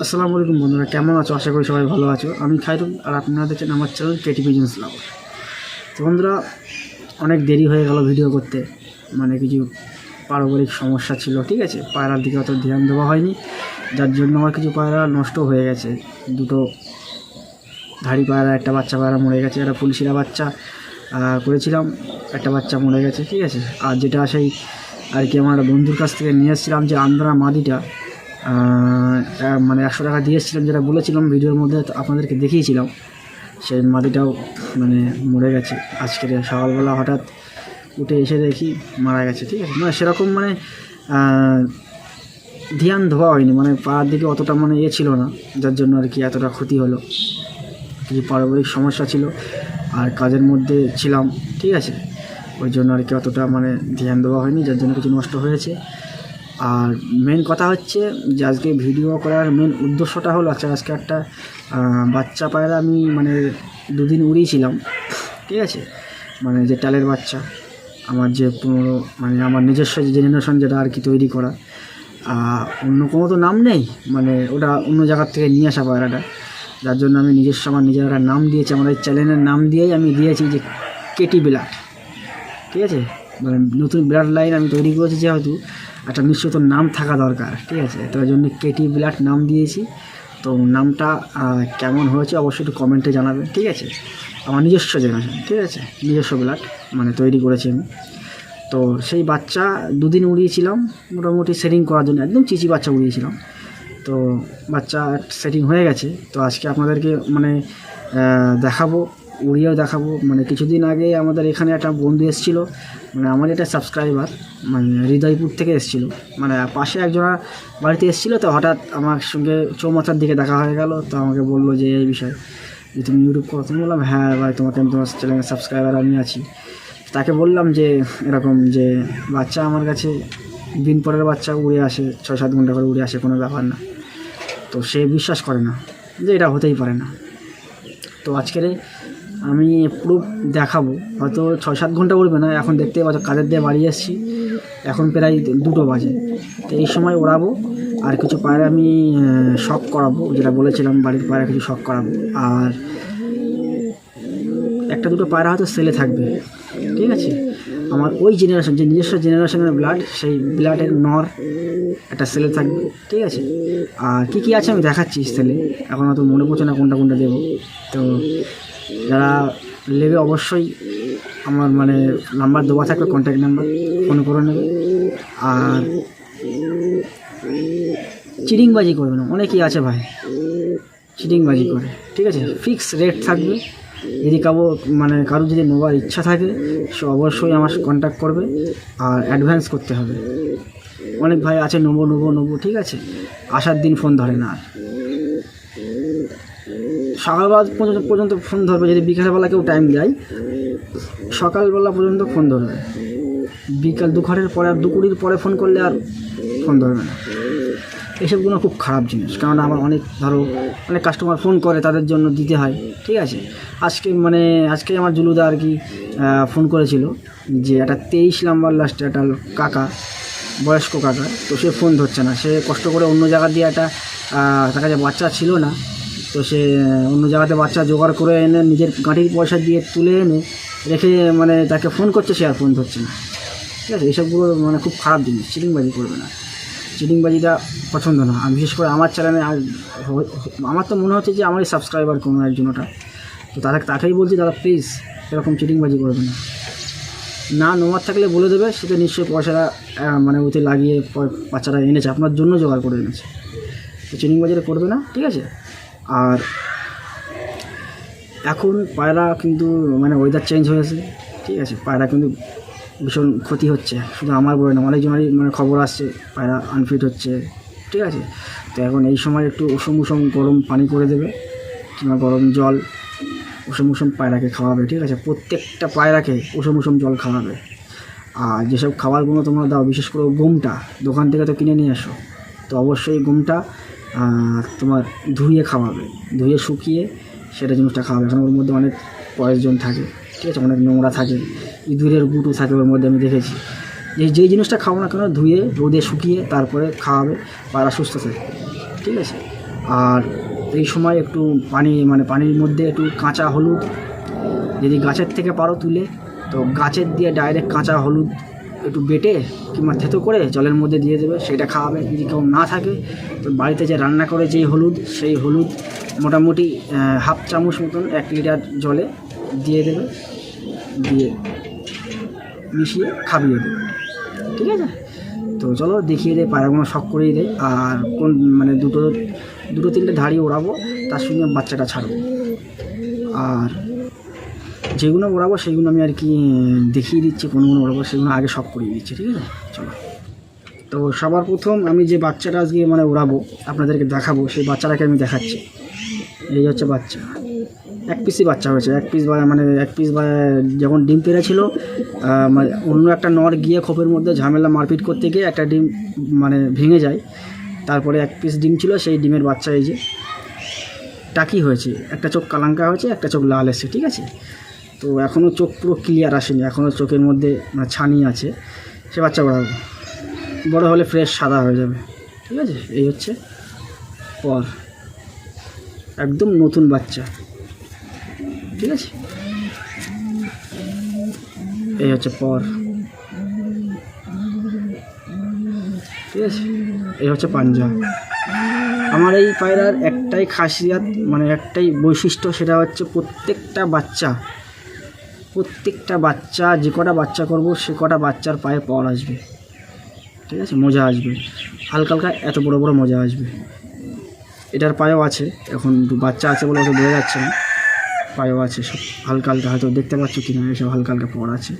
আসসালামু আলাইকুম বন্ধুরা, কেমন আছো? আশা করি সবাই ভালো আছো। আমি খাইরুল, আর আপনারা দেখছেন আমার চ্যানেল কেটি বিজনেস লাভার। তো বন্ধুরা, অনেক দেরি হয়ে গেল ভিডিও করতে, মানে কিছু পারিবারিক সমস্যা ছিল, ঠিক আছে। পায়রার দিকে অত ধ্যান দেওয়া হয়নি, যার জন্য আমার কিছু পায়রা নষ্ট হয়ে গেছে। দুটো ধাড়ি পায়রা, একটা বাচ্চা পায়রা মরে গেছে, একটা ফুলশিরা বাচ্চা করেছিলাম, একটা বাচ্চা মরে গেছে, ঠিক আছে। আর যেটা সেই আর কি আমার বন্ধুর কাছ থেকে নিয়ে এসেছিলাম, যে আন্দ্রা মাদিটা, মানে 100 টাকা দিয়ে এসেছিলাম, যেটা বলেছিলাম ভিডিওর মধ্যে আপনাদেরকে দেখিয়েছিলাম, সেই মাদিটাও মানে মরে গেছে। আজকের সকালবেলা হঠাৎ উঠে এসে দেখি মারা গেছে, ঠিক আছে। মানে সেরকম মানে ধ্যান দেওয়া হয়নি, মানে পাড়ার দিকে অতটা মানে ছিল না, যার জন্য আর কি এতটা ক্ষতি হলো। কিছু পারিবারিক সমস্যা ছিল আর কাজের মধ্যে ছিলাম, ঠিক আছে। ওই জন্য আর কি অতটা মানে ধ্যান দেওয়া হয়নি, যার জন্য কিছু নষ্ট হয়েছে। আর মেন কথা হচ্ছে যে আজকে ভিডিও করার মেন উদ্দেশ্যটা হলো, আজকে একটা বাচ্চা পায়রা আমি মানে 2 দিন উড়িয়েছিলাম, ঠিক আছে। মানে যে টালের বাচ্চা, আমার যে পুরো মানে আমার নিজস্ব যে জেনারেশন যেটা আর কি তৈরি করা, অন্য কোনো তো নাম নেই, মানে ওটা অন্য জায়গার থেকে নিয়ে আসা পায়রাটা, যার জন্য আমি নিজস্ব আমার নিজের একটা নাম দিয়েছি। আমার এই চ্যানেলের নাম দিয়েই আমি দিয়েছি যে কেটি ব্লাড, ঠিক আছে। মানে নতুন ব্লাড লাইন আমি তৈরি করেছি, যেহেতু একটা নিশ্চিত নাম থাকা দরকার, ঠিক আছে। তার জন্য কেটি ব্লাড নাম দিয়েছি। তো নামটা কেমন হয়েছে অবশ্যই একটু কমেন্টে জানাবে, ঠিক আছে। আমার নিজস্ব জেনারেশন, ঠিক আছে, নিজস্ব ব্লাড মানে তৈরি করেছি আমি। তো সেই বাচ্চা 2 দিন উড়িয়েছিলাম মোটামুটি সেটিং করার জন্য, একদম চিচি বাচ্চা উড়িয়েছিলাম। তো বাচ্চা সেটিং হয়ে গেছে। তো আজকে আপনাদেরকে মানে দেখাবো, উড়িয়েও দেখাবো। মানে কিছুদিন আগে আমাদের এখানে একটা বন্ধু এসেছিলো, মানে আমার এটা সাবস্ক্রাইবার, মানে হৃদয়পুর থেকে এসেছিলো, মানে পাশে একজনের বাড়িতে এসেছিলো। তো হঠাৎ আমার সঙ্গে চৌমাথার দিকে দেখা হয়ে গেল। তো আমাকে বললো যে এই বিষয়, যে তুমি ইউটিউব করো। তুমি বললাম হ্যাঁ ভাই, তোমার চ্যানেলের সাবস্ক্রাইবার আমি আছি। তাকে বললাম যে এরকম যে বাচ্চা আমার কাছে দিন পরের বাচ্চা উড়ে আসে, 6-7 ঘন্টা করে উড়ে আসে, কোনো ব্যাপার না। তো সে বিশ্বাস করে না যে এটা হতেই পারে না। তো আজকের আমি প্রুফ দেখাবো। হয়তো 6-7 ঘন্টা উড়বে না, এখন দেখতেই পাচ্ছ কাজের দিয়ে বাড়ি এসেছি, এখন প্রায় 2টো বাজে। তো এই সময় ওড়াবো, আর কিছু পায়রা আমি শক করাবো, যেটা বলেছিলাম বাড়ির পায়রা কিছু শক করাবো। আর 1-2টো পায়রা হয়তো সেলে থাকবে, ঠিক আছে। আমার ওই জেনারেশন, যে নিজস্ব জেনারেশনের ব্লাড, সেই ব্লাডের নর একটা সেলে থাকবে, ঠিক আছে। আর কী আছে আমি দেখাচ্ছি সেলে, এখন হয়তো মনে পড়ছে না কোনটা কোনটা দেবো। তো যারা নেবে অবশ্যই আমার মানে নাম্বার দেওয়া থাকবে, কন্ট্যাক্ট নাম্বার, ফোন করে নেবে। আর চিটিংবাজি করবে না, অনেকেই আছে ভাই চিটিংবাজি করে, ঠিক আছে। ফিক্স রেট থাকবে। যদি কারো যদি নেওয়ার ইচ্ছা থাকে, সে অবশ্যই আমার কন্ট্যাক্ট করবে, আর অ্যাডভান্স করতে হবে। অনেক ভাই আছে নেবো, ঠিক আছে, আসার দিন ফোন ধরে না। আর সকালবেলা পর্যন্ত ফোন ধরবে, যদি বিকালবেলা কেউ টাইম দেয়, সকালবেলা পর্যন্ত ফোন ধরবে। বিকাল 2 ঘন্টার পরে আর 2 কুড়ির পরে ফোন করলে আর ফোন ধরবে না। এসবগুলো খুব খারাপ জিনিস, কারণ আমার অনেক কাস্টমার ফোন করে, তাদের জন্য দিতে হয়, ঠিক আছে। আজকে আমার জুলুদা আর কি ফোন করেছিল, যে একটা 23 নাম্বার লাস্টে একটা কাকা, বয়স্ক কাকা। তো সে ফোন ধরছে না, সে কষ্ট করে অন্য জায়গা দিয়ে একটা তার কাছে বাচ্চা ছিল না, তো সে অন্য জায়গাতে বাচ্চা জোগাড় করে এনে নিজের গাঁটির পয়সা দিয়ে তুলে এনে রেখে মানে তাকে ফোন করছে, সে আর ফোন ধরছে না, ঠিক আছে। এইসবগুলো মানে খুব খারাপ জিনিস, চিটিংবাজি করবে না, চিটিংবাজিটা পছন্দ না। আর বিশেষ করে আমার চ্যানেলে আমার তো মনে হচ্ছে যে আমারই সাবস্ক্রাইবার কোনো একজন ওটা। তো তাকেই বলছি, দাদা প্লিজ এরকম চিটিংবাজি করবে না নেওয়ার থাকলে বলে দেবে, সেটা নিশ্চয়ই পয়সাটা মানে ওতে লাগিয়ে বাচ্চারা এনেছে, আপনার জন্য জোগাড় করে এনেছে। তো চিটিংবাজিটা করবে না, ঠিক আছে। আর এখন পায়রা কিন্তু মানে ওয়েদার চেঞ্জ হয়েছে, ঠিক আছে, পায়রা কিন্তু ভীষণ ক্ষতি হচ্ছে। শুধু আমার বলে না, অনেকজনেরই মানে খবর আসছে পায়রা আনফিট হচ্ছে, ঠিক আছে। তো এখন এই সময় একটু উষম গরম পানি করে দেবে, কিংবা গরম জল উষম পায়রাকে খাওয়াবে, ঠিক আছে। প্রত্যেকটা পায়রাকে উষম জল খাওয়াবে। আর যেসব খাবারগুলো তোমরা দাও, বিশেষ করে গমটা দোকান থেকে তো কিনে নিয়ে আসো, তো অবশ্যই গমটা তোমার ধুয়ে খাওয়াবে, ধুয়ে শুকিয়ে সেটা জিনিসটা খাওয়াবে। কারণ ওর মধ্যে অনেক পয়জন থাকে, ঠিক আছে, অনেক নোংরা থাকে, ইঁদুরের গুঁটো থাকে ওর মধ্যে, আমি দেখেছি। যেই জিনিসটা খাও না কেন, ধুয়ে রোদে শুকিয়ে তারপরে খাওয়াবে, পায়রা সুস্থ থাকে, ঠিক আছে। আর এই সময় একটু পানির মধ্যে একটু কাঁচা হলুদ, যদি গাছের থেকে পারো তুলে, তো গাছের দিয়ে ডাইরেক্ট কাঁচা হলুদ একটু বেটে কিংবা থেতো করে জলের মধ্যে দিয়ে দেবে, সেটা খাওয়াবে। যদি কেউ না থাকে তো বাড়িতে যে রান্না করে যেই হলুদ, সেই হলুদ মোটামুটি হাফ চামচ মতন 1 লিটার জলে দিয়ে দেবে, দিয়ে মিশিয়ে খাইয়ে দেবে, ঠিক আছে। তো চলো দেখিয়ে দেয় পায়রাগুলো শখ করিয়ে দেয়, আর কোন দুটো তিনটে ধাড়ি ওড়াবো, তার সঙ্গে বাচ্চাটা ছাড়বো। আর যেগুলো ওড়াবো সেগুলো আমি আর কি দেখিয়ে দিচ্ছি, কোনগুলো ওড়াবো সেগুলো আগে শখ করিয়ে দিচ্ছি, ঠিক আছে। চলো, তো সবার প্রথম আমি যে বাচ্চাটা আজকে ওড়াবো, আপনাদেরকে দেখাবো, সেই বাচ্চাটাকে আমি দেখাচ্ছি। এই হচ্ছে বাচ্চা, 1 পিসই বাচ্চা হয়েছে। 1 পিস যখন ডিম পেড়েছিল, অন্য একটা নর গিয়ে খোপের মধ্যে ঝামেলা মারপিট করতে গিয়ে একটা ডিম ভেঙে যায়। তারপরে 1 পিস ডিম ছিল, সেই ডিমের বাচ্চা এই যে টাকি হয়েছে, একটা চোখ কালাঙ্কা হয়েছে, একটা চোখ লাল এসছে, ঠিক আছে। তো এখনও চোখ পুরো ক্লিয়ার আসেনি, এখনও চোখের মধ্যে ছানি আছে। সে বাচ্চা বড় হলে ফ্রেশ সাদা হয়ে যাবে, ঠিক আছে। এই হচ্ছে পর, একদম নতুন বাচ্চা, ঠিক আছে। এই হচ্ছে পর, ঠিক আছে। এই হচ্ছে পাঞ্জা। আমার এই পায়রার একটাই খাসিয়াত, একটাই বৈশিষ্ট্য, সেটা হচ্ছে প্রত্যেকটা বাচ্চা যে কটা বাচ্চা করবো, সে কটা বাচ্চার পায়ে পর আসবে, ঠিক আছে। মোজা আসবে, হালকা হালকা এত বড় বড় মোজা আসবে। এটার পায়েও আছে, এখন বাচ্চা আছে বলে হয়তো বোঝা যাচ্ছে না, পায়েও আছে সব হালকা হালকা, হয়তো দেখতে পাচ্ছ কি না, এসব হালকা হালকা পর আছে,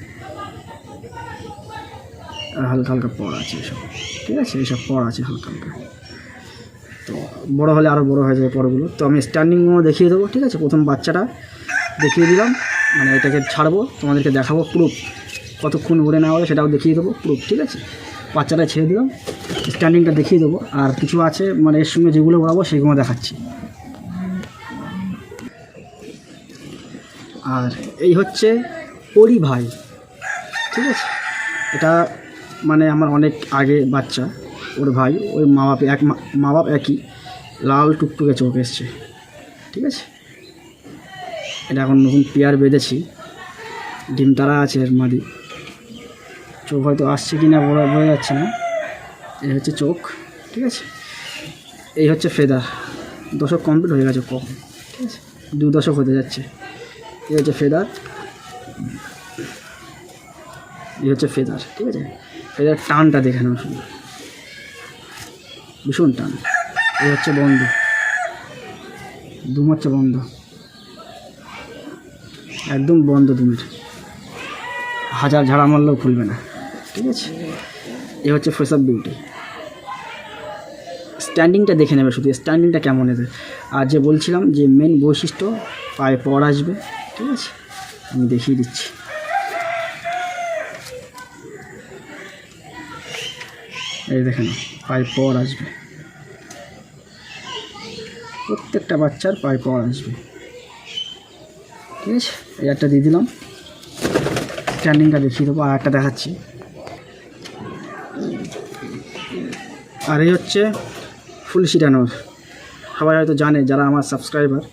আর হালকা হালকা পর আছে এসব, ঠিক আছে। এইসব পর আছে হালকা হালকা। তো বড় হলে আরও বড় হয়ে যাবে পরগুলো। তো আমি স্ট্যান্ডিংগুলো দেখিয়ে দেবো, ঠিক আছে। প্রথম বাচ্চাটা দেখিয়ে দিলাম, এটাকে ছাড়বো, তোমাদেরকে দেখাবো প্রুফ, কতক্ষণ উড়ে না ওড়ে সেটাও দেখিয়ে দেবো প্রুফ, ঠিক আছে। বাচ্চাটা ছেড়ে দিলাম, স্ট্যান্ডিংটা দেখিয়ে দেবো, আর কিছু আছে এর সঙ্গে যেগুলো উড়াবো সেগুলো দেখাচ্ছি। আর এই হচ্ছে ওরই ভাই, ঠিক আছে। এটা আমার অনেক আগে বাচ্চা, ওর ভাই, ওই মা বাপ একই, লাল টুকটুকে চোখ এসছে, ঠিক আছে। এটা এখন নতুন পেয়ার বেঁধেছি, ডিম তারা আছে এর মাদি, চোখ হয়তো আসছে কি না বোঝা যাচ্ছে না। এই হচ্ছে চোখ, ঠিক আছে। এই হচ্ছে ফেদার, দশক কমপ্লিট হয়ে গেছে কখন, ঠিক আছে, 2 দশক হতে যাচ্ছে। এই হচ্ছে ফেদার, এই হচ্ছে ফেদার, ঠিক আছে। ফেদার টানটা দেখে নাও শুধু, ভীষণ টান। এই হচ্ছে বন্ধ, দুম হচ্ছে বন্ধ, একদম বন্ধ দুমের, হাজার ঝাড়া মারলেও খুলবে না, ঠিক আছে। এই হচ্ছে ফেস অফ বিউটি। স্ট্যান্ডিংটা দেখে নেবে শুধু, স্ট্যান্ডিংটা কেমন এদের। আর যে বলছিলাম যে মেন বৈশিষ্ট্য, পায়ে পর আসবে, ঠিক আছে, আমি দেখিয়ে দিচ্ছি। এই দেখে নাও, পায়ে পর আসবে, প্রত্যেকটা বাচ্চার পায়ে পর আসবে, ঠিক আছে। এই একটা দিয়ে দিলাম, স্ট্যান্ডিংটা দেখিয়ে দেবো, আর একটা দেখাচ্ছি। আর এই হচ্ছে ফুল সিটানোর, সবাই হয়তো জানে যারা আমার সাবস্ক্রাইবার।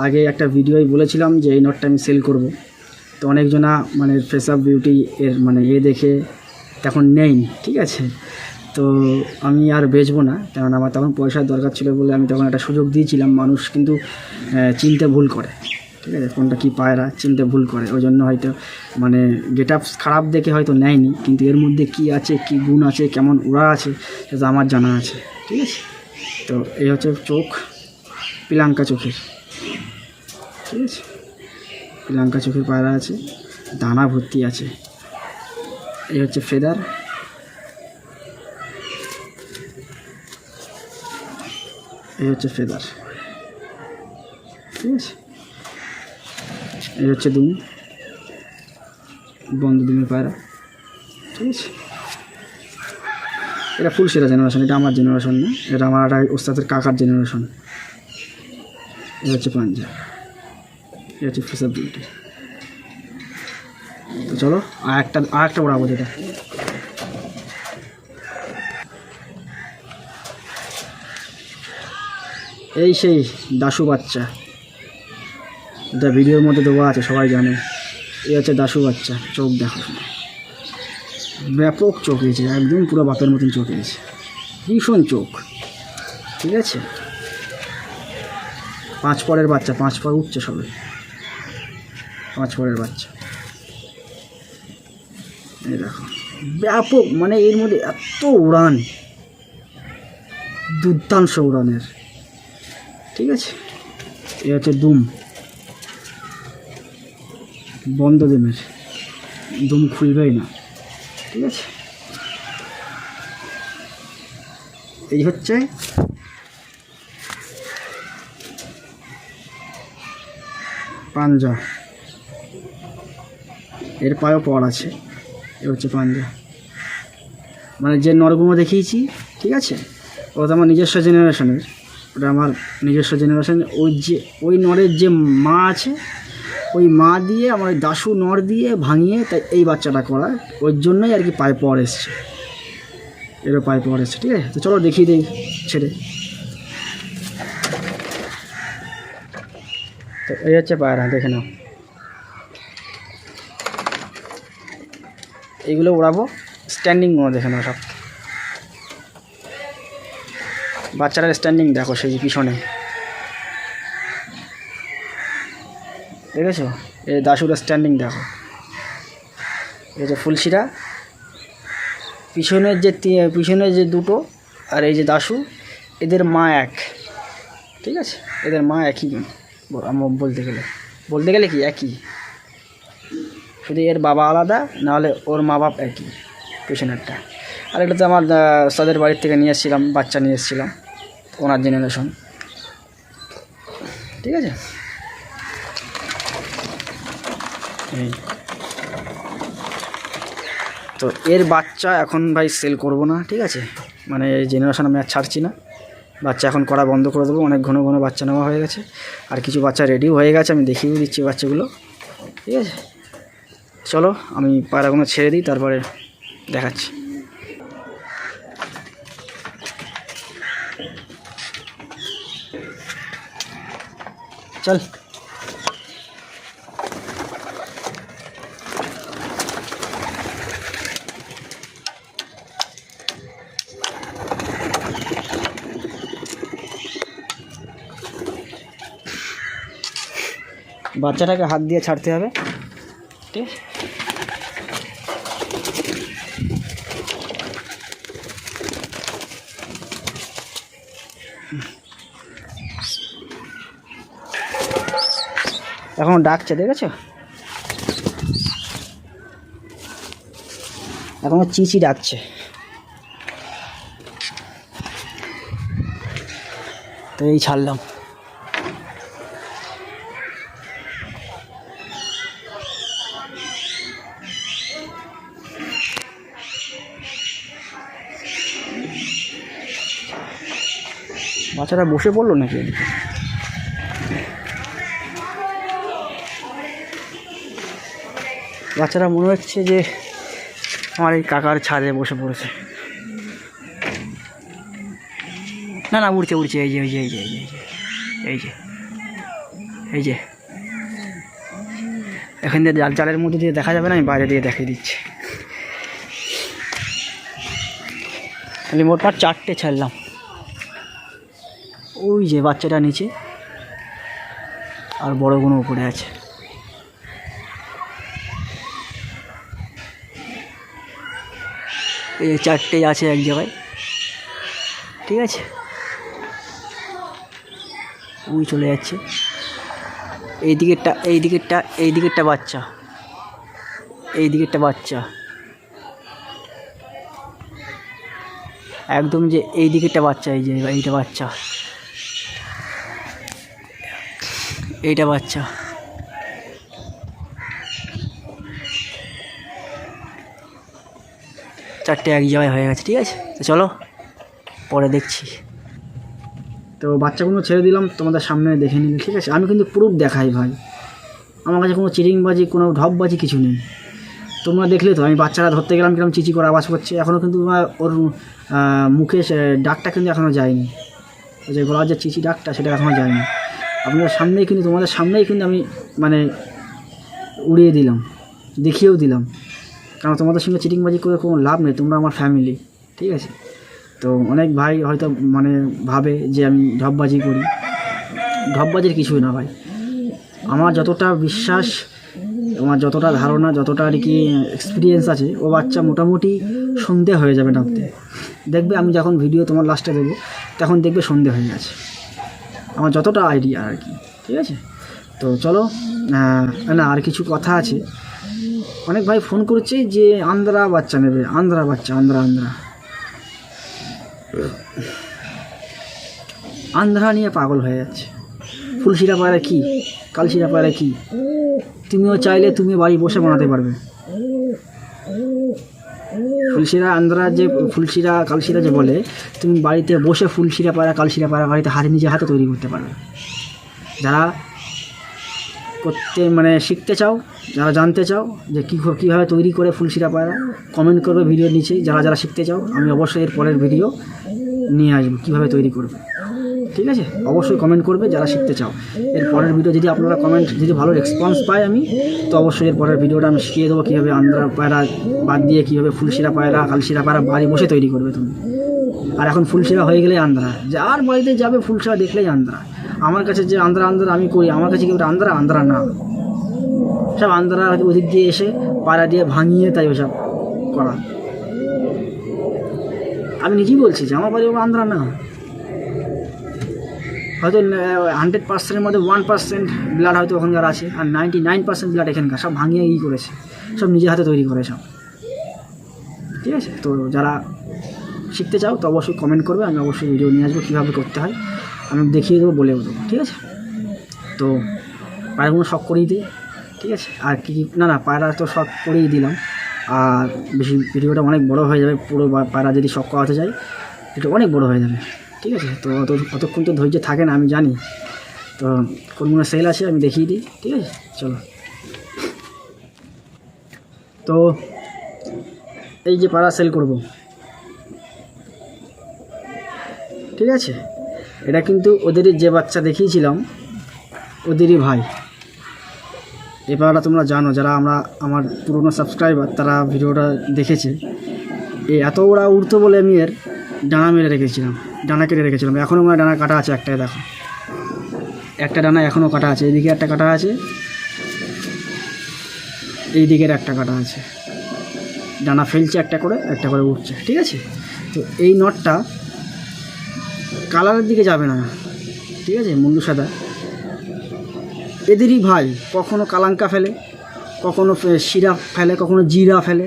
আগে একটা ভিডিওয় বলেছিলাম যে এই নটটা আমি সেল করব, তো অনেকজনা ফেস অফ বিউটি এর দেখে তখন নেয়নি, ঠিক আছে। তো আমি আর বেচবো না, কারণ আমার তখন পয়সার দরকার ছিল বলে আমি তখন একটা সুযোগ দিয়েছিলাম। মানুষ কিন্তু চিনতে ভুল করে, ঠিক আছে, কোনটা কী পায়রা চিনতে ভুল করে, ওই জন্য হয়তো গেট আপ খারাপ দেখে হয়তো নেয়নি, কিন্তু এর মধ্যে কী আছে, কী গুণ আছে, কেমন ওড়া আছে, সেটা আমার জানা আছে, ঠিক আছে। তো এই হচ্ছে চোখ, পিলাঙ্কা চোখের, ঠিক আছে, পিলাঙ্কা চোখের পায়রা আছে, দানা ভর্তি আছে। এই হচ্ছে ফেদার, এই হচ্ছে ফেদার, ঠিক আছে। এই হচ্ছে দুম, বন্ধ দুমের পায়রা, ঠিক আছে। এটা ফুল সেরা জেনারেশন, এটা আমার জেনারেশন না, এটা আমার একটা ওস্তাদের কাকার জেনারেশন। এই হচ্ছে পাঞ্জা, এই হচ্ছে ফেস অফ বিউটি। তো চলো আর একটা ওড়াবো, যেটা এই সেই দাশু বাচ্চা, এটা ভিডিওর মধ্যে দেওয়া আছে, সবাই জানে। এই হচ্ছে দাশু বাচ্চা। চোখ দেখো, ব্যাপক চোখ হয়েছে, একদম পুরো বাপের মতন চোখ হয়েছে, ভীষণ চোখ। ঠিক আছে, 5 পরের বাচ্চা, 5 পর উঠছে সবে, 5 পরের বাচ্চা। এই দেখো ব্যাপক, মানে এর মধ্যে এত উড়ান, দুর্দাংশ উড়ানের। ঠিক আছে, এ হচ্ছে দুম, বন্ধ ডিমের, দুম খুলবেই না। ঠিক আছে, এই হচ্ছে পাঞ্জা, এর পায়েও পর আছে। এ হচ্ছে পাঞ্জা, মানে যে নরগুলো দেখিয়েছি, ঠিক আছে, ওটা আমার নিজস্ব জেনারেশনের, ওটা আমার নিজস্ব জেনারেশন। ওই নরের যে মা আছে, ওই মা দিয়ে আমার ওই দাশু নর দিয়ে ভাঙিয়ে তাই এই বাচ্চাটা করা, ওই জন্যই আর কি পায়ে পর এসছে, এরও পায়ে পর এসছে। ঠিক আছে, তো চলো দেখিয়ে দিই ছেড়ে। তো এই হচ্ছে পায়রা, দেখে নাও। এইগুলো উড়াবো, স্ট্যান্ডিংগুলো দেখে নাও সব। বাচ্চাটার স্ট্যান্ডিং দেখো, সেই পিছনে দেখেছো, এই দাশুর স্ট্যান্ডিং দেখো। এই যে ফুলশিরা, পিছনের যে দুটো, আর এই যে দাশু, এদের মা এক। ঠিক আছে, এদের মা একই, বলতে গেলে কি একই, শুধু এর বাবা আলাদা, নাহলে ওর মা বাপ একই পিছনেরটা। আর এটা তো আমার তাদের বাড়ির থেকে নিয়ে এসেছিলাম, বাচ্চা নিয়ে এসেছিলাম, ওনার জেনারেশন। ঠিক আছে, এই তো এর বাচ্চা এখন ভাই সেল করব না। ঠিক আছে, মানে এই জেনারেশন আমি আর ছাড়ছি না, বাচ্চা এখন করা বন্ধ করে দেবো। অনেক ঘন ঘন বাচ্চা নেওয়া হয়ে গেছে, আর কিছু বাচ্চা রেডিও হয়ে গেছে, আমি দেখিয়ে দিচ্ছি বাচ্চাগুলো। ঠিক আছে, চলো আমি পায়রাগুলো ছেড়ে দিই, তারপরে দেখাচ্ছি। চল, বাচ্চাটাকে হাত দিয়ে ছাড়তে হবে। ঠিক আছে, এখন ডাকছে, দেখেছো, এখনো চিচি ডাকছে। তো এই ছাড়লাম। বাচ্চারা বসে পড়লো নাকি এদিকে? বাচ্চারা মনে হচ্ছে যে আমার এই কাকার ছাদে বসে পড়েছে। না না, উড়ছে, এই যে এই যে এখান দিয়ে জালের মধ্যে দিয়ে দেখা যাবে না, আমি বাইরে দিয়ে দেখিয়ে দিচ্ছি। আমি মোটমাট 4টে ছাড়লাম। ওই যে বাচ্চাটা নিচে, আর বড়গুলো উপরে আছে। এই 4টেই আছে এক জায়গায়। ঠিক আছে, ওই চলে যাচ্ছে। এই দিকেরটা বাচ্চা, একদম যে এই দিকেরটা বাচ্চা, এই যে এইটা বাচ্চা, এইটা বাচ্চা। চারটে এক জায়গায় হয়ে গেছে। ঠিক আছে, তো চলো পরে দেখছি। তো বাচ্চাগুলো ছেড়ে দিলাম, তোমাদের সামনে দেখে নিলে। ঠিক আছে, আমি কিন্তু প্রুফ দেখাই ভাই, আমার কাছে কোনো চিটিংবাজি, কোনো ঢপবাজি কিছু নেই। তোমরা দেখলে তো আমি বাচ্চারা ধরতে গেলাম কিরকম চিচি করে আওয়াজ করছে, এখনও কিন্তু ওর মুখে ডাকটা কিন্তু এখনও যায়নি। যে গলার যে চিচি ডাকটা সেটা এখনও যায়নি। আপনাদের সামনেই কিন্তু, তোমাদের সামনেই কিন্তু আমি মানে উড়িয়ে দিলাম, দেখিয়েও দিলাম, কারণ তোমাদের সঙ্গে চিটিংবাজি করে কোনো লাভ নেই, তোমরা আমার ফ্যামিলি, ঠিক আছে? তো অনেক ভাই হয়তো মানে ভাবে যে আমি ঢপবাজি করি, ঢপবাজির কিছুই না ভাই। আমার যতটা বিশ্বাস, আমার যতটা ধারণা, যতটা আর কি এক্সপিরিয়েন্স আছে, ও বাচ্চা মোটামুটি সন্ধে হয়ে যাবে নামতে। দেখবে আমি যখন ভিডিও তোমার লাস্টে দেবো তখন দেখবে সন্ধে হয়ে গেছে, আমার যতটা আইডিয়া আর কি, ঠিক আছে? তো চলো, না আর কিছু কথা আছে। অনেক ভাই ফোন করছে যে আন্ধ্রা বাচ্চা নেবে, আন্ধ্রা বাচ্চা, আন্ধ্রা নিয়ে পাগল হয়ে যাচ্ছে। ফুলশিরা পায়রা কি, কালশিরা পায়রা কি, তুমিও চাইলে তুমি বাড়ি বসে বানাতে পারবে। ফুলশিরা আন্ধ্রা যে ফুলশিরা কালশিরা যে বলে, তুমি বাড়িতে বসে ফুলশিরা পায়রা কালশিরা পায়রা বাড়িতে নিজের হাতে তৈরি করতে পারবে। যারা করতে মানে শিখতে চাও, যারা জানতে চাও যে কীভাবে তৈরি করে ফুলশিরা পায়রা, কমেন্ট করবে ভিডিওর নিচে। যারা শিখতে চাও, আমি অবশ্যই এর পরের ভিডিও নিয়ে আসবো কীভাবে তৈরি করবে, ঠিক আছে? অবশ্যই কমেন্ট করবে যারা শিখতে চাও। এর পরের ভিডিও যদি আপনারা কমেন্ট যদি ভালো রেসপন্স পাই আমি, তো অবশ্যই এর পরের ভিডিওটা আমি শিখিয়ে দেবো কীভাবে আন্ধ্রা পায়রা বাদ দিয়ে কীভাবে ফুলশিরা পায়রা কালশিরা পায়রা বাড়ি বসে তৈরি করবে তুমি। আর এখন ফুলশিরা হয়ে গেলেই আন্ধ্রা, যার বাড়িতে যাবে ফুলশিরা দেখলেই আন্ধ্রা। আমার কাছে যে আন্ধ্রা আমি করি, আমার কাছে কেউ আন্ধ্রা না, সব আন্ধ্রা ওদিক দিয়ে এসে পায়রা দিয়ে ভাঙিয়ে তাই ওসব করা। আমি নিজেই বলছি যে আমার বাড়ি আন্ধ্রা না, হয়তো 100%-এর মধ্যে 1% ব্লাড হয়তো ওখানকার আছে, আর 99% ব্লাড এখানকার, সব ভাঙিয়ে করেছে, সব নিজের হাতে তৈরি করে সব, ঠিক আছে? তো যারা শিখতে চাও তো অবশ্যই কমেন্ট করবে, আমি অবশ্যই ভিডিও নিয়ে আসবো কীভাবে করতে হয়, আমি দেখিয়ে দেবো, বলেও দেবো, ঠিক আছে? তো পায়রাগুলো শখ করেই দিই, ঠিক আছে? আর কী না পায়রা তো শখ করেই দিলাম, আর বেশি ভিডিওটা অনেক বড় হয়ে যাবে, পুরো পায়রা যদি শখ করাতে চাই এটা অনেক বড় হয়ে যাবে, ঠিক আছে? তো অতক্ষণ তো ধৈর্য থাকে না, আমি জানি। তো কোনগুলো সেল আছে আমি দেখিয়ে দিই, ঠিক আছে? চলো, তো এই যে পায়রা সেল করব, ঠিক আছে? এটা কিন্তু ওদেরই যে বাচ্চা দেখিয়েছিলাম ওদেরই ভাই। এই পায়রাটা তোমরা জানো, যারা আমার পুরনো সাবস্ক্রাইবার তারা ভিডিওটা দেখেছে। এত ওরা উড়তো বলে আমি এর ডানা মেরে রেখেছিলাম, ডানা কেটে রেখেছিলাম। এখনও আমার ডানা কাটা আছে, একটাই দেখো, একটা ডানা এখনও কাটা আছে, এইদিকে একটা কাটা আছে, এই দিকের একটা কাটা আছে, ডানা ফেলছে একটা করে উঠছে, ঠিক আছে? তো এই নটটা কালারের দিকে যাবে না, ঠিক আছে? মুন্ডু সাদা, এদেরই ভাই। কখনো কালাঙ্কা ফেলে, কখনো শিরা ফেলে, কখনো জিরা ফেলে,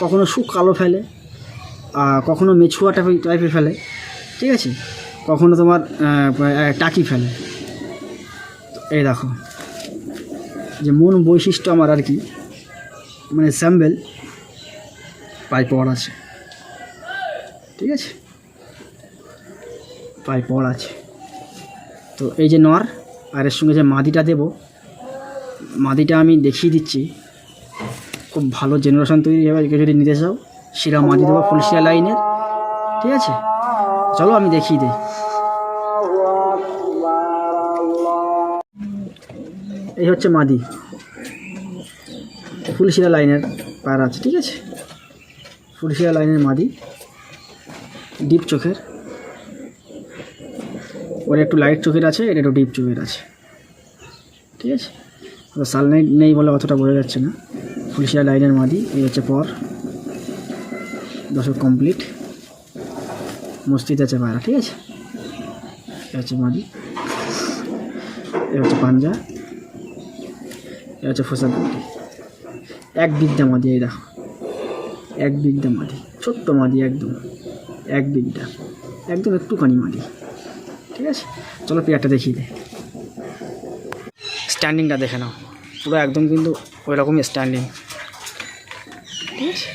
কখনো কালো ফেলে, কখনো মেছুয়া টাইপের ফেলে, ঠিক আছে? কখনো তোমার টাকি ফেলে। এই দেখো যে মূল বৈশিষ্ট্য আমার আর কি, মানে স্যাম্বেল পাই পাওয়ার আছে, ঠিক আছে? পাই পাওয়ার আছে। তো এই যে নর, আর এর সঙ্গে যে মাদিটা দেব, মাদিটা আমি দেখিয়ে দিচ্ছি, খুব ভালো জেনারেশন তৈরি হবে। যদি নিতে চাও শিরা মাদি দেবো, ফুলশিরা লাইনের, ঠিক আছে? চলো আমি দেখিয়ে দিই। এই হচ্ছে মাদি, ফুলশিরা লাইনের পায়রা আছে, ঠিক আছে? ফুলশিরা লাইনের মাদি, ডিপ চোখের, ওর একটু লাইট চোখের আছে, এটা একটু ডিপ চোখের আছে, ঠিক আছে? সানলাইট নেই বলে অতটা বোঝা যাচ্ছে না। ফুলশিরা লাইনের মাদি, এই হচ্ছে পর, দশক কমপ্লিট, মস্তিতে আছে পায়রা, ঠিক আছে? এ হচ্ছে মাদি, এ হচ্ছে পাঞ্জা, এ হচ্ছে ফোসাগুটি, এক বিদ্যা মাদি। এই দেখো, এক বিদ্যা মাদি, ছোট্ট মাদি, একদম এক বিদ্যা, একদম একটুখানি মাদি, ঠিক আছে? চলো পেয়ারটা দেখিয়ে দে, স্ট্যান্ডিংটা দেখে নাও, পুরো একদম কিন্তু ওই রকমই স্ট্যান্ডিং, ঠিক আছে?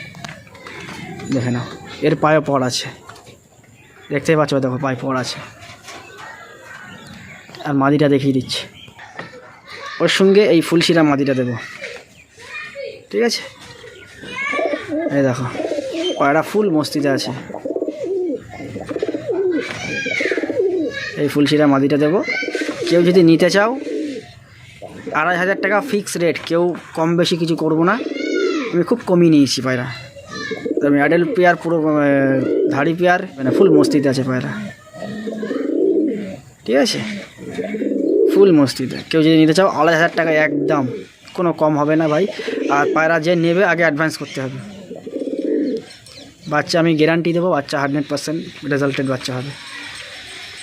দেখে নাও, এর পায়ে পড় আছে, দেখতেই পাচ্ছ, দেখো পায়ে পড় আছে। আর মাদিটা দেখিয়ে দিচ্ছি, ওর সঙ্গে এই ফুলশিরা মাদিটা দেব, ঠিক আছে? এই দেখো পায়রা ফুল মস্তিতে আছে, এই ফুলশিরা মাদিটা দেবো। কেউ যদি নিতে চাও 2,500 টাকা ফিক্স রেট, কেউ কম বেশি কিছু করব না। আমি খুব কমই নিয়েছি পায়রা। আমি অ্যাডেল পেয়ার, পুরো ধাড়ি পেয়ার, মানে ফুল মস্তিতে আছে পায়রা, ঠিক আছে, ফুল মস্তিতে। কেউ যদি নিতে চাও 2,500 টাকা একদম, কোনো কম হবে না ভাই। আর পায়রা যে নেবে আগে অ্যাডভান্স করতে হবে। বাচ্চা আমি গ্যারান্টি দেবো, বাচ্চা 100% রেজাল্টেড বাচ্চা হবে,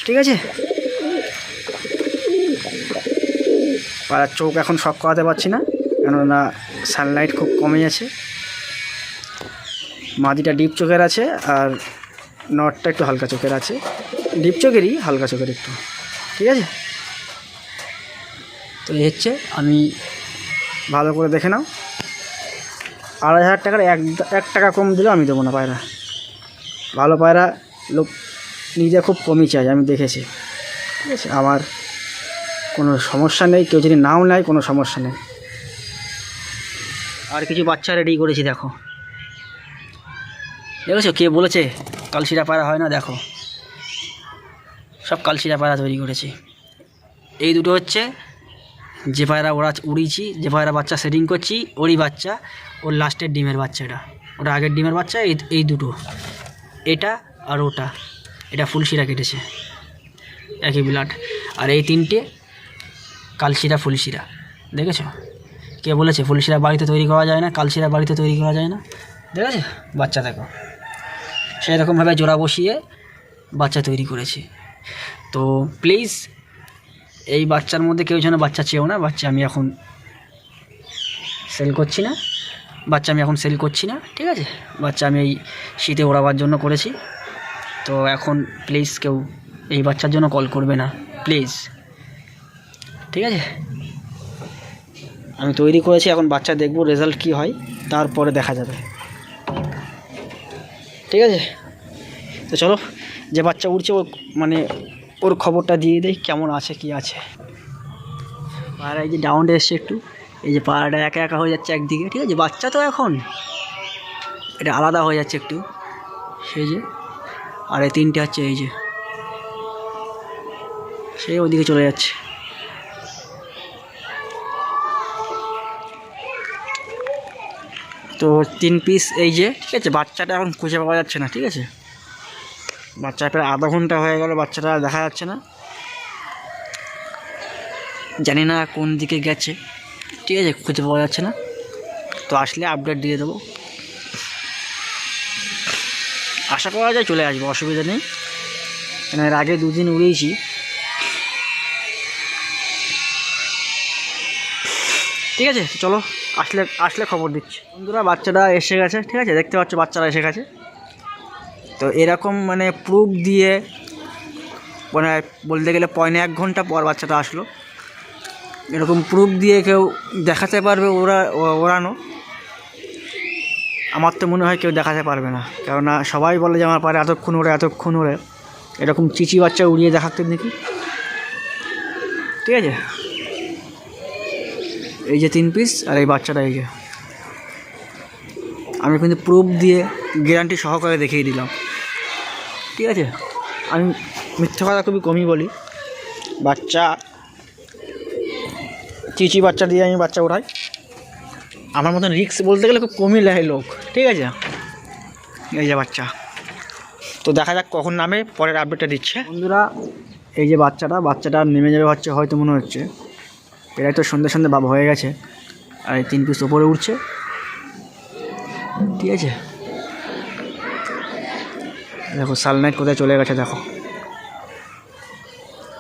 ঠিক আছে। পায়রার চোখ এখন শক করাতে পারছি না, কেননা সানলাইট খুব কমে আছে। মাদিটা ডিপ চোখের আছে আর নটটা একটু হালকা চোখের আছে, ডিপ চোখেরই হালকা চোখের একটু, ঠিক আছে। তো এই হচ্ছে, আমি ভালো করে দেখে নাও। 2,500 টাকার 1 টাকা কম দিলেও আমি দেবো না পায়রা। ভালো পায়রা লোক নিজে খুব কমই চাই, আমি দেখেছি, ঠিক আছে। আমার কোনো সমস্যা নেই, কেউ যদি নাও নেয় কোনো সমস্যা নেই। আর কিছু বাচ্চা রেডি করেছি, দেখো, দেখেছো কে বলেছে কালশিরা পায়রা হয় না? দেখো সব কালশিরা পায়রা তৈরি করেছি। এই দুটো হচ্ছে যে পায়রা উড়িয়েছি, যে পায়রা বাচ্চা সেটিং করছি, ওরই বাচ্চা, ওর লাস্টের ডিমের বাচ্চাটা, ওটা আগের ডিমের বাচ্চা। এই দুটো, এটা আর ওটা, এটা ফুলশিরা কেটেছে, একই ব্লাড। আর এই 3টে কালশিরা ফুলশিরা, দেখেছো কে বলেছে ফুলশিরা বাড়িতে তৈরি করা যায় না, কালশিরা বাড়িতে তৈরি করা যায় না? দেখেছো বাচ্চা, দেখো সেই রকমভাবে জোড়া বসিয়ে বাচ্চা তৈরি করেছি। তো প্লিজ এই বাচ্চার মধ্যে কেউ যেন বাচ্চা চেয়েও না। বাচ্চা আমি এখন সেল করছি না, ঠিক আছে। বাচ্চা আমি এই শীতে ওড়াবার জন্য করেছি। তো এখন প্লিজ কেউ এই বাচ্চার জন্য কল করবে না, প্লিজ, ঠিক আছে। আমি তৈরি করেছি, এখন বাচ্চা দেখবো রেজাল্ট কী হয়, তারপরে দেখা যাবে, ঠিক আছে। তো চলো, যে বাচ্চা উড়ছে ও মানে ওর খবরটা দিয়ে দেয়, কেমন আছে কি আছে। পায়রা এই যে ডাউনটা এসছে একটু, এই যে পায়রাটা একা একা হয়ে যাচ্ছে একদিকে, ঠিক আছে। বাচ্চা তো এখন এটা আলাদা হয়ে যাচ্ছে একটু, সেই যে। আর এই 3টে হচ্ছে এই যে, সেই ওদিকে চলে যাচ্ছে। তো 3 পিস এই যে, ঠিক আছে। বাচ্চাটা এখন খুঁজে পাওয়া যাচ্ছে না, ঠিক আছে। বাচ্চা প্রায় আধা ঘন্টা হয়ে গেল, বাচ্চাটা দেখা যাচ্ছে না, জানি না কোন দিকে গেছে, ঠিক আছে, খুঁজে পাওয়া যাচ্ছে না। তো আসলে আপডেট দিয়ে দেবো, আশা করা যায় চলে আসবো, অসুবিধা নেই। এর আগে 2 দিন উড়িয়েছি, ঠিক আছে। চলো, আসলে খবর দিচ্ছি বন্ধুরা। বাচ্চাটা এসে গেছে, ঠিক আছে, দেখতে পাচ্ছ বাচ্চারা এসে গেছে। তো এরকম মানে প্রুফ দিয়ে, মানে বলতে গেলে 1 ঘন্টা পর বাচ্চাটা আসলো। এরকম প্রুফ দিয়ে কেউ দেখাতে পারবে ওড়ানো? আমার তো মনে হয় কেউ দেখাতে পারবে না, কেননা সবাই বলে যে আমার পারে এতক্ষণ ওড়ে। এরকম চিচি বাচ্চা উড়িয়ে দেখাতে দেখি, ঠিক আছে। এই যে 3 পিস আর এই বাচ্চাটা, এই যে আমি কিন্তু প্রুফ দিয়ে গ্যারান্টি সহকারে দেখিয়ে দিলাম, ঠিক আছে। আমি মিথ্যা কথা খুবই কমই বলি। বাচ্চা চিচি বাচ্চা দিয়ে আমি বাচ্চা ওঠাই, আমার মতন রিস্ক বলতে গেলে খুব কমই লেয় লোক, ঠিক আছে। এই যে বাচ্চা, তো দেখা যাক কখন নামে, পরের আপডেটটা দিচ্ছে বন্ধুরা। এই যে বাচ্চাটা নেমে যাবে হয়তো মনে হচ্ছে, প্রায় তো সন্ধ্যে ভাব হয়ে গেছে। আর এই 3 পিস ওপরে উঠছে, ঠিক আছে। দেখো সানলাইট কোথায় চলে গেছে, দেখো।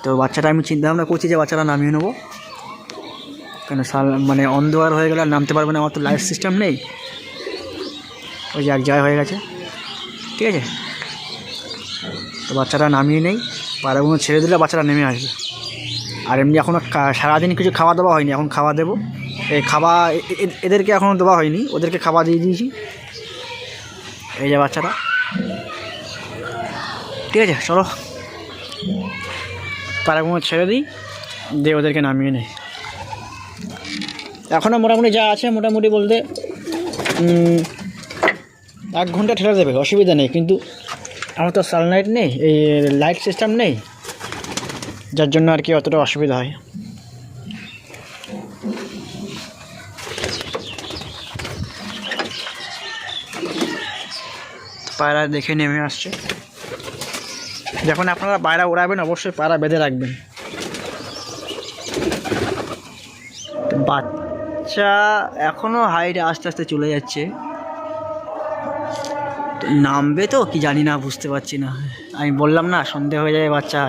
তো বাচ্চাটা আমি চিন্তা ভাবনা করছি যে বাচ্চাটা নামিয়ে নেবো, কেন মানে অন্ধকার হয়ে গেলে আর নামতে পারবে না, আমার তো লাইট সিস্টেম নেই। ওই যে এক জায়গায় হয়ে গেছে, ঠিক আছে। তো বাচ্চাটা নামিয়ে নেই, পায়রাগুলো ছেড়ে দিলে বাচ্চাটা নেমে আসবে। আর এমনি এখনও সারাদিন কিছু খাওয়া দাওয়া হয়নি, এখন খাওয়া দেবো। এই এদেরকে এখনও দেওয়া হয়নি, ওদেরকে খাওয়া দিয়ে দিয়েছি। এই যে বাচ্চাটা, ঠিক আছে। চলো পায়রাগুলো ছেড়ে দিই, দিয়ে ওদেরকে নামিয়ে নেই। এখনও মোটামুটি যা আছে, মোটামুটি বলতে 1 ঘন্টা ঠেলে দেবে, অসুবিধা নেই। কিন্তু আমার তো সানলাইট নেই, এই লাইট সিস্টেম নেই, যার জন্য আর কি অতটা অসুবিধা হয়। পায়রা দেখে নেমে আসছে। যখন আপনারা পায়রা উড়াবেন অবশ্যই পায়রা বেঁধে রাখবেন। বাচ্চা এখনও হাইটে আস্তে আস্তে চলে যাচ্ছে, নামবে তো কি জানি না, বুঝতে পারছি না। আমি বললাম না সন্ধে হয়ে যায় বাচ্চা।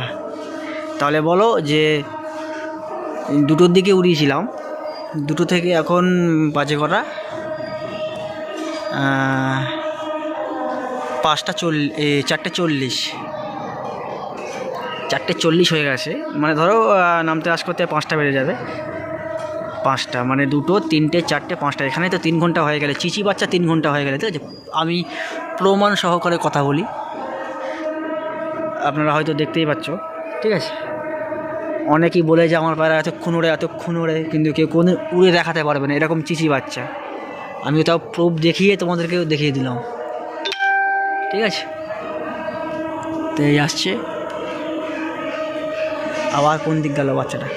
তাহলে বলো যে 2টোর দিকে উড়িয়েছিলাম, 2টো থেকে এখন বাজে কটা, 4:40 4:40 হয়ে গেছে। মানে ধরো নামতে আস করতে 5টা বেজে যাবে। 5টা মানে 2টো 3টে 4টে 5টা, এখানে তো 3 ঘন্টা হয়ে গেলে, চিচি বাচ্চা 3 ঘন্টা হয়ে গেলে। ঠিক আছে, আমি প্রমাণ সহকারে কথা বলি, আপনারা হয়তো দেখতেই পাচ্ছ। ঠিক আছে, অনেকেই বলে যে আমার পায়রা এতক্ষণ ওড়ে, কিন্তু কেউ কোনো উড়ে দেখাতে পারবে না এরকম চিচি বাচ্চা। আমি তাও প্রুফ দেখিয়ে তোমাদেরকেও দেখিয়ে দিলাম। ঠিক আছে, তো এই আসছে আবার কোন দিক গেল বাচ্চাটা।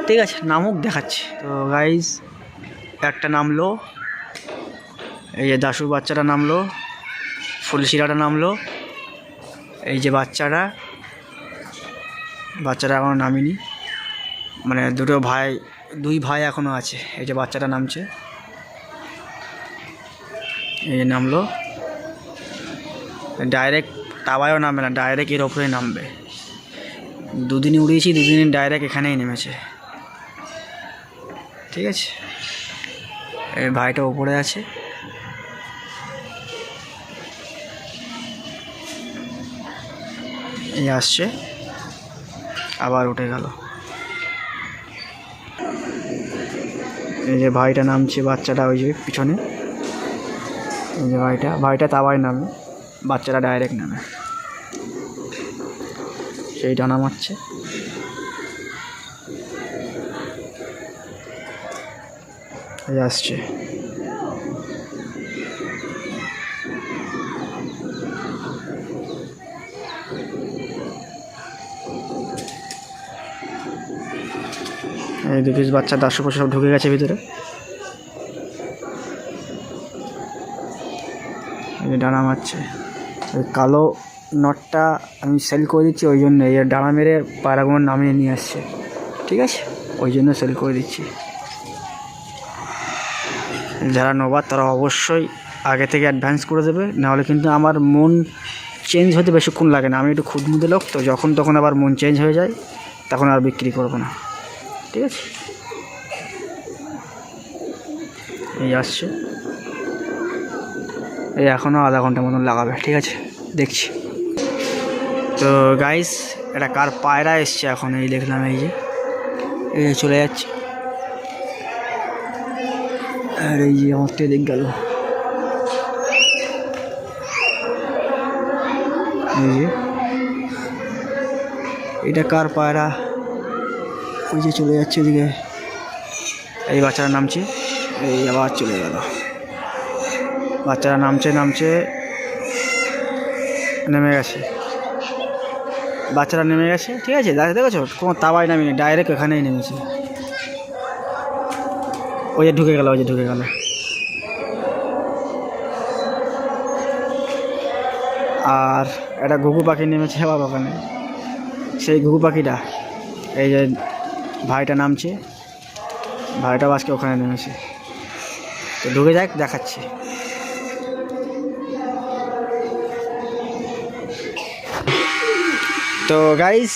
ঠিক আছে, নামুক দেখাচ্ছে। তো গাইজ একটা নামলো, এই যে দাসু বাচ্চাটা নামলো, ফুলশিরাটা নামলো, এই যে বাচ্চাটা এখনও নামিনি, মানে 2 ভাই এখনও আছে। এই যে বাচ্চাটা নামছে, এই যে নামলো। ডাইরেক্ট তাওয়ায়ও নামবে না, ডাইরেক্ট এর ওপরে নামবে। 2 দিন উড়িয়েছি, 2 দিন ডাইরেক্ট এখানেই নেমেছে। ঠিক আছে, এই ভাইটা ওপরে আছে। এই আসছে, আবার উঠে গেল। এই যে ভাইটা নামছে, বাচ্চাটা ওই যে পিছনে, এই যে ভাইটা তাওয়ায় নামে, বাচ্চাটা ডাইরেক্ট নামে। সেই ডানা মারছে। এই আসছে, এই 2 পিস বাচ্চা 10 সব ঢুকে গেছে ভিতরে। এই ডানা মারছে। ওই কালো নটটা আমি সেল করে দিচ্ছি, ওই জন্য এই ডানা মেরে পায়রাগুলো নামিয়ে নিয়ে আসছে। ঠিক আছে, ওই জন্য সেল করে দিচ্ছি। যারা নোবার তারা অবশ্যই আগে থেকে অ্যাডভান্স করে দেবে, নাহলে কিন্তু আমার মন চেঞ্জ হতে বেশিক্ষণ লাগে না। আমি একটু খুদমুদে লোক তো, যখন তখন আবার মন চেঞ্জ হয়ে যায়, তখন আর বিক্রি করবো না। ঠিক আছে, এই আসছে, এই এখনও আধা ঘন্টা মতন লাগাবে। ঠিক আছে, দেখছি। তো গাইস এটা কার পায়রা এসছে এখন, এই দেখলাম, এই যে চলে যাচ্ছে। আর এই যে আমার দিক গেল, এই যে এটা কার পায়রা, ওই যে চলে যাচ্ছে ওদিকে। এই বাচ্চারা নামছে, এই আবার চলে গেল। বাচ্চারা নামছে নেমে গেছে, বাচ্চারা নেমে গেছে। ঠিক আছে, দেখেছো কোনো তাওয়ায় নামিনি, ডাইরেক্ট এখানেই নেমেছে। ওই যে ঢুকে গেল। আর একটা ঘুঘু পাখি নেমেছে আবার ওখানে, সেই ঘুঘু পাখিটা। এই যে ভাইটা নামছে, ভাইটা আজকে ওখানে নেমেছে। তো ঢুকে যাক, দেখাচ্ছি। তো গাইস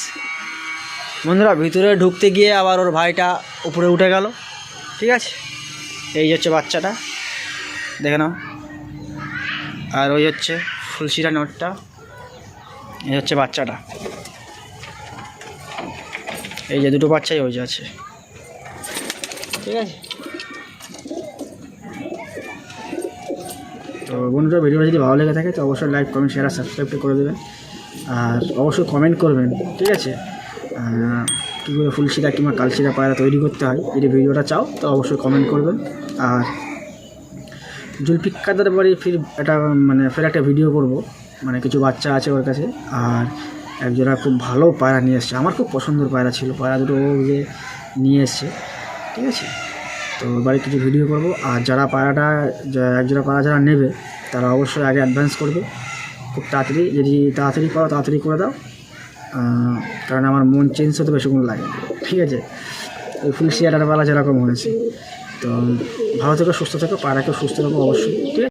বন্ধুরা, ভিতরে ঢুকতে গিয়ে আবার ওর ভাইটা উপরে উঠে গেল। ঠিক আছে, এই হচ্ছে বাচ্চাটা, দেখে নাও। আর ওই হচ্ছে ফুলশিরা নটটা, এই হচ্ছে বাচ্চাটা। এই যে 2টো বাচ্চাই ওই যে আছে। ঠিক আছে, তো বন্ধুরা ভিডিওটা যদি ভালো লেগে থাকে তো অবশ্যই লাইক, কমেন্ট, শেয়ার আর সাবস্ক্রাইব করে দেবেন। আর অবশ্যই কমেন্ট করবেন। ঠিক আছে, কী করে ফুলশিরা কিংবা কালশিরা পায়রা তৈরি করতে হয়, যদি ভিডিওটা চাও তো অবশ্যই কমেন্ট করবেন। আর জুলফিকারদের বাড়ি ফের একটা ভিডিও করব, মানে কিছু বাচ্চা আছে ওর কাছে। আর একজোড়া খুব ভালো পায়রা নিয়ে এসছে, আমার খুব পছন্দের পায়রা ছিল, পায়রা দুটো ও যে নিয়ে এসছে, ঠিক আছে। তো এবারে কিছু ভিডিও করব, আর যারা পায়রাটা একজোড়া পায়রা যারা নেবে তারা অবশ্যই আগে অ্যাডভান্স করবে খুব তাড়াতাড়ি, যদি তাড়াতাড়ি পারো তাড়াতাড়ি করে দাও, কারণ আমার মন চেঞ্জ হতে বেশিক্ষণ লাগে, ঠিক আছে। ওই ফুল শিয়াটার বেলা যেরকম হয়েছে। তো ভালো থেকো, সুস্থ থেকো, পায়রাকেও সুস্থ থাকো অবশ্যই, ঠিক আছে।